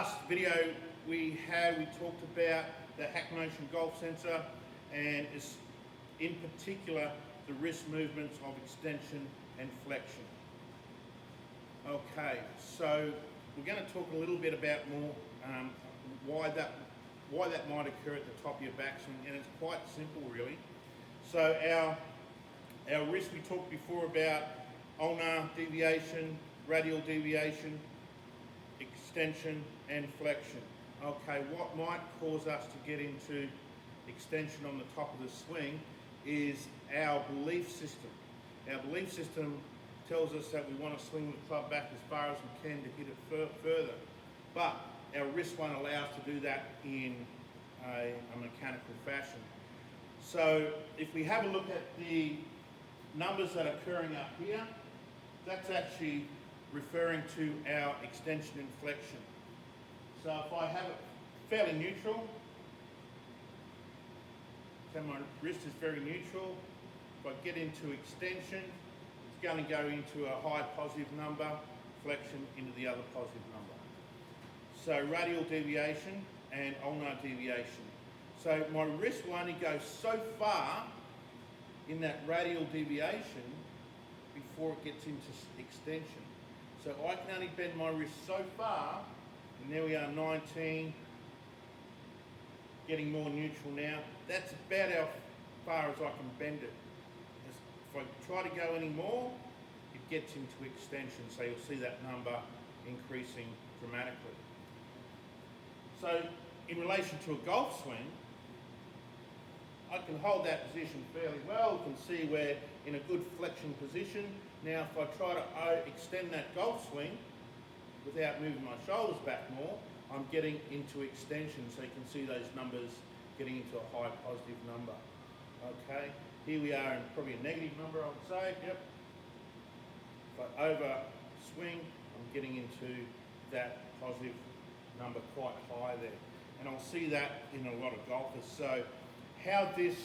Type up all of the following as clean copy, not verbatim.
last video we talked about the hackmotion golf sensor and in particular the wrist movements of extension and flexion. Okay, so we're going to talk a little bit about more why that might occur at the top of your backswing, and it's quite simple really. So our wrist, we talked before about ulnar deviation, radial deviation, extension and flexion. Okay, what might cause us to get into extension on the top of the swing is our belief system. Our belief system tells us that we want to swing the club back as far as we can to hit it further, but our wrist won't allow us to do that in a mechanical fashion. So if we have a look at the numbers that are occurring up here, that's actually referring to our extension and flexion. So if I have it fairly neutral, so my wrist is very neutral, if I get into extension, it's going to go into a high positive number, flexion into the other positive number. So radial deviation and ulnar deviation. So my wrist will only go so far in that radial deviation before it gets into extension. So I can only bend my wrist so far, and there we are, 19, getting more neutral now. That's about how far as I can bend it. If I try to go any more, it gets into extension, so you'll see that number increasing dramatically. So in relation to a golf swing, I can hold that position fairly well. You can see we're in a good flexion position. Now if I try to extend that golf swing without moving my shoulders back more, I'm getting into extension, so you can see those numbers getting into a high positive number. Okay, here we are in probably a negative number, I would say, yep. If I over swing, I'm getting into that positive number quite high there. And I'll see that in a lot of golfers. So how this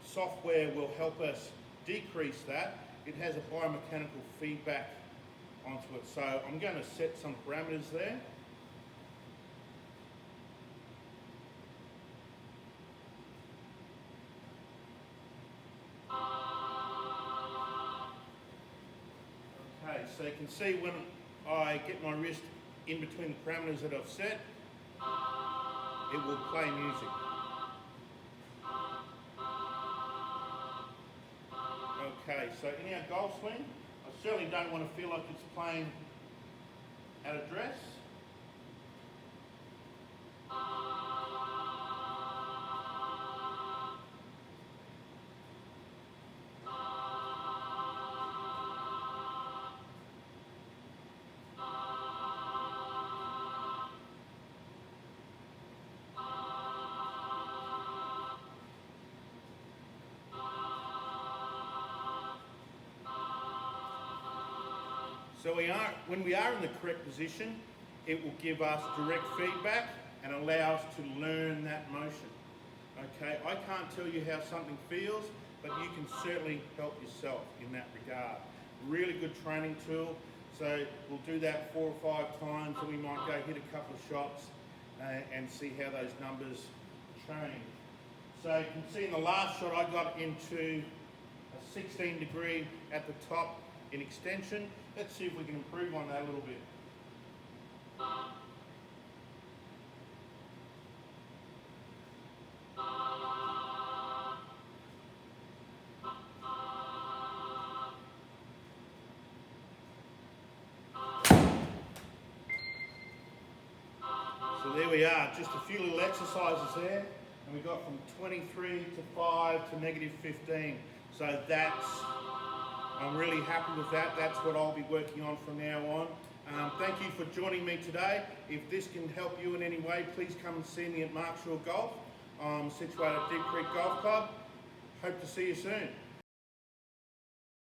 software will help us decrease that, it has a biomechanical feedback onto it. So I'm going to set some parameters there. Okay, so you can see when I get my wrist in between the parameters that I've set, it will play music. Okay, so in our golf swing, I certainly don't want to feel like it's playing at address. So when we are in the correct position, it will give us direct feedback and allow us to learn that motion. Okay, I can't tell you how something feels, but you can certainly help yourself in that regard. Really good training tool. So we'll do that 4 or 5 times, and we might go hit a couple of shots and see how those numbers change. So you can see in the last shot I got into a 16 degree at the top in extension. Let's see if we can improve on that a little bit. So there we are, just a few little exercises there, and we got from 23 to 5 to negative 15. So I'm really happy with that. That's what I'll be working on from now on. Thank you for joining me today. If this can help you in any way, please come and see me at Markshaw Golf. I'm situated at Deep Creek Golf Club. Hope to see you soon.